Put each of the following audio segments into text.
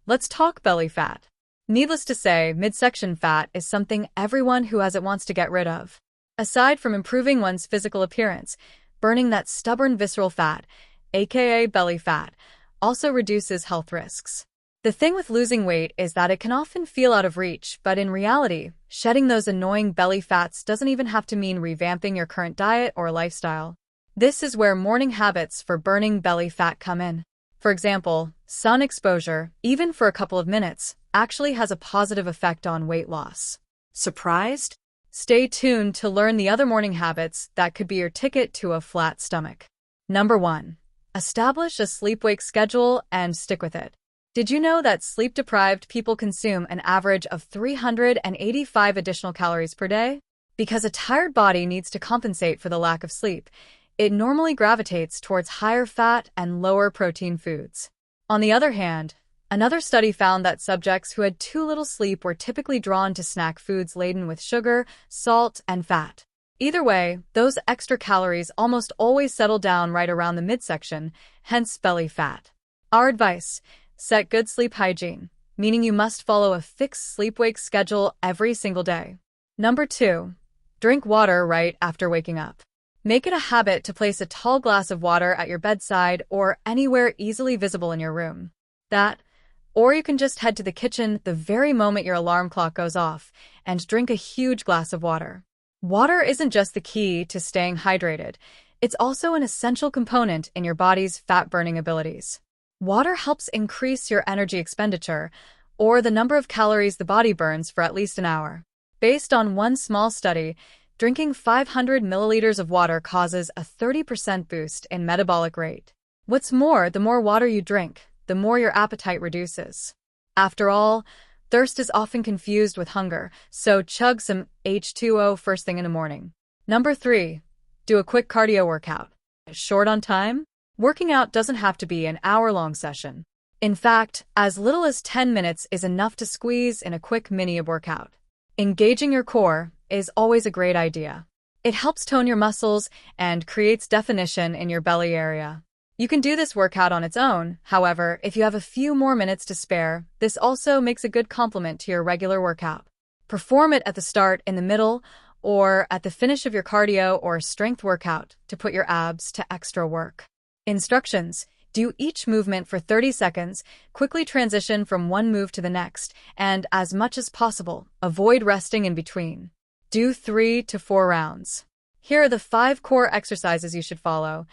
Let's talk belly fat. Needless to say, midsection fat is something everyone who has it wants to get rid of. Aside from improving one's physical appearance, burning that stubborn visceral fat, aka belly fat, also reduces health risks. The thing with losing weight is that it can often feel out of reach, but in reality, shedding those annoying belly fats doesn't even have to mean revamping your current diet or lifestyle. This is where morning habits for burning belly fat come in. For example, sun exposure, even for a couple of minutes, actually has a positive effect on weight loss. Surprised? Stay tuned to learn the other morning habits that could be your ticket to a flat stomach. Number 1. Establish a sleep-wake schedule and stick with it. Did you know that sleep-deprived people consume an average of 385 additional calories per day? Because a tired body needs to compensate for the lack of sleep, it normally gravitates towards higher fat and lower protein foods. On the other hand, another study found that subjects who had too little sleep were typically drawn to snack foods laden with sugar, salt, and fat. Either way, those extra calories almost always settle down right around the midsection, hence belly fat. Our advice: set good sleep hygiene, meaning you must follow a fixed sleep-wake schedule every single day. Number 2. Drink water right after waking up. Make it a habit to place a tall glass of water at your bedside or anywhere easily visible in your room. Or you can just head to the kitchen the very moment your alarm clock goes off and drink a huge glass of water. Water isn't just the key to staying hydrated, it's also an essential component in your body's fat-burning abilities. Water helps increase your energy expenditure, or the number of calories the body burns for at least an hour. Based on one small study, drinking 500 milliliters of water causes a 30% boost in metabolic rate. What's more, the more water you drink, the more your appetite reduces. After all, thirst is often confused with hunger, so chug some H2O first thing in the morning. Number 3. Do a quick cardio workout. Short on time? Working out doesn't have to be an hour-long session. In fact, as little as 10 minutes is enough to squeeze in a quick mini workout. Engaging your core is always a great idea. It helps tone your muscles and creates definition in your belly area. You can do this workout on its own. However, if you have a few more minutes to spare, this also makes a good complement to your regular workout. Perform it at the start, in the middle, or at the finish of your cardio or strength workout to put your abs to extra work. Instructions: do each movement for 30 seconds, quickly transition from one move to the next, and as much as possible, avoid resting in between. Do 3 to 4 rounds. Here are the 5 core exercises you should follow: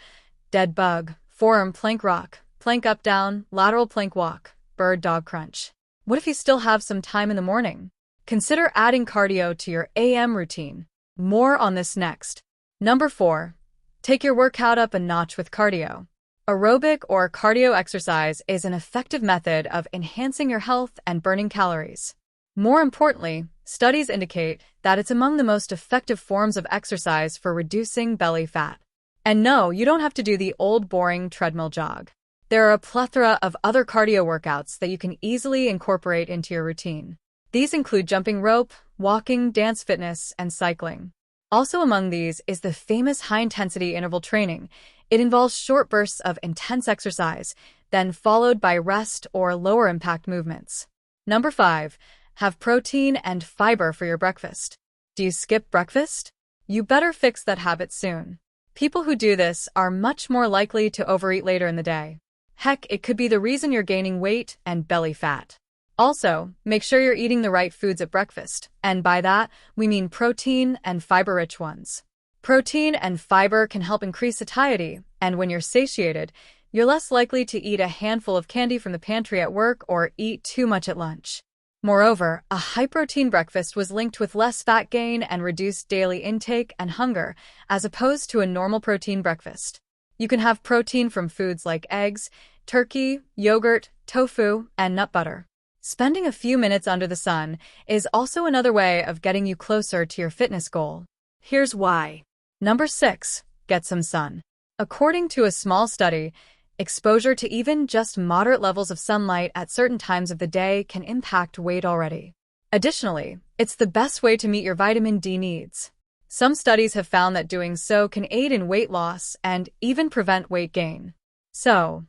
dead bug, forearm plank rock, plank up down, lateral plank walk, bird dog crunch. What if you still have some time in the morning? Consider adding cardio to your AM routine. More on this next. Number 4. Take your workout up a notch with cardio. Aerobic or cardio exercise is an effective method of enhancing your health and burning calories. More importantly, studies indicate that it's among the most effective forms of exercise for reducing belly fat. And no, you don't have to do the old boring treadmill jog. There are a plethora of other cardio workouts that you can easily incorporate into your routine. These include jumping rope, walking, dance fitness, and cycling. Also among these is the famous high-intensity interval training. It involves short bursts of intense exercise, then followed by rest or lower-impact movements. Number 5. Have protein and fiber for your breakfast. Do you skip breakfast? You better fix that habit soon. People who do this are much more likely to overeat later in the day. Heck, it could be the reason you're gaining weight and belly fat. Also, make sure you're eating the right foods at breakfast, and by that, we mean protein and fiber-rich ones. Protein and fiber can help increase satiety, and when you're satiated, you're less likely to eat a handful of candy from the pantry at work or eat too much at lunch. Moreover, a high-protein breakfast was linked with less fat gain and reduced daily intake and hunger, as opposed to a normal protein breakfast. You can have protein from foods like eggs, turkey, yogurt, tofu, and nut butter. Spending a few minutes under the sun is also another way of getting you closer to your fitness goal. Here's why. Number 6. Get some sun. According to a small study, exposure to even just moderate levels of sunlight at certain times of the day can impact weight already. Additionally, it's the best way to meet your vitamin D needs. Some studies have found that doing so can aid in weight loss and even prevent weight gain. So,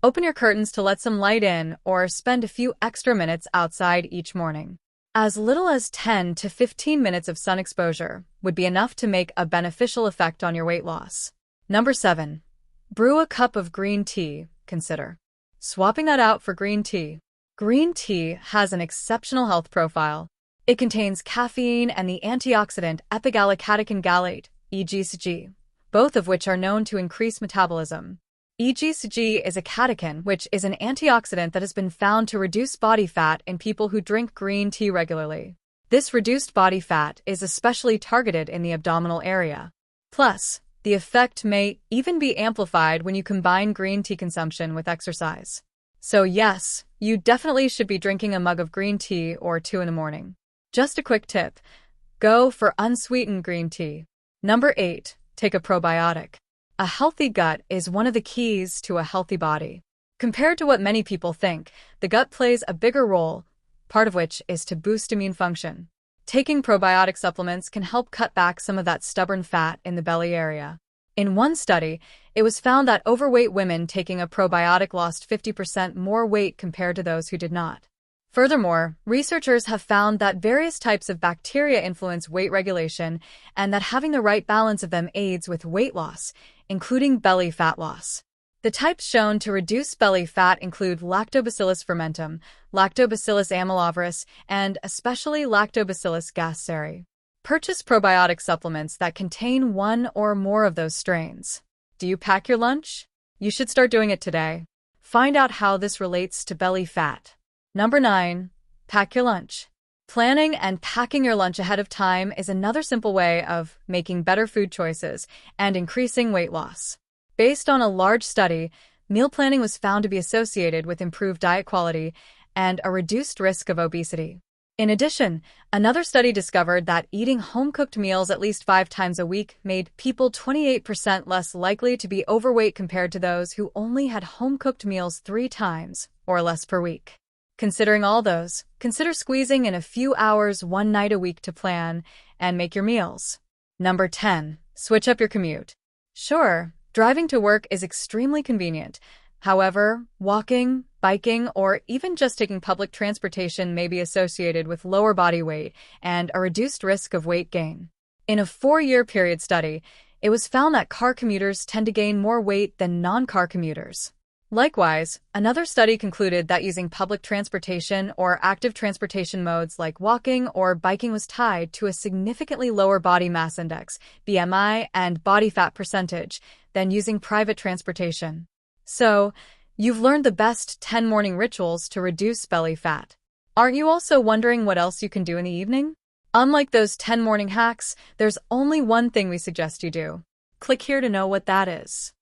Open your curtains to let some light in or spend a few extra minutes outside each morning. As little as 10 to 15 minutes of sun exposure would be enough to make a beneficial effect on your weight loss. Number 7. Brew a cup of green tea. Consider swapping that out for green tea. Green tea has an exceptional health profile. It contains caffeine and the antioxidant epigallocatechin gallate, EGCG, both of which are known to increase metabolism. EGCG is a catechin, which is an antioxidant that has been found to reduce body fat in people who drink green tea regularly. This reduced body fat is especially targeted in the abdominal area. Plus, the effect may even be amplified when you combine green tea consumption with exercise. So yes, you definitely should be drinking a mug of green tea or two in the morning. Just a quick tip: go for unsweetened green tea. Number 8. Take a probiotic. A healthy gut is one of the keys to a healthy body. Compared to what many people think, the gut plays a bigger role, part of which is to boost immune function. Taking probiotic supplements can help cut back some of that stubborn fat in the belly area. In one study, it was found that overweight women taking a probiotic lost 50% more weight compared to those who did not. Furthermore, researchers have found that various types of bacteria influence weight regulation and that having the right balance of them aids with weight loss, including belly fat loss. The types shown to reduce belly fat include Lactobacillus fermentum, Lactobacillus amylovirus, and especially Lactobacillus gasseri. Purchase probiotic supplements that contain one or more of those strains. Do you pack your lunch? You should start doing it today. Find out how this relates to belly fat. Number 9. Pack your lunch. Planning and packing your lunch ahead of time is another simple way of making better food choices and increasing weight loss. Based on a large study, meal planning was found to be associated with improved diet quality and a reduced risk of obesity. In addition, another study discovered that eating home-cooked meals at least 5 times a week made people 28% less likely to be overweight compared to those who only had home-cooked meals 3 times or less per week. Considering all those, consider squeezing in a few hours one night a week to plan and make your meals. Number 10. Switch up your commute. Sure, driving to work is extremely convenient. However, walking, biking, or even just taking public transportation may be associated with lower body weight and a reduced risk of weight gain. In a 4-year period study, it was found that car commuters tend to gain more weight than non-car commuters. Likewise, another study concluded that using public transportation or active transportation modes like walking or biking was tied to a significantly lower body mass index, BMI, and body fat percentage than using private transportation. So, you've learned the best 10 morning rituals to reduce belly fat. Aren't you also wondering what else you can do in the evening? Unlike those 10 morning hacks, there's only one thing we suggest you do. Click here to know what that is.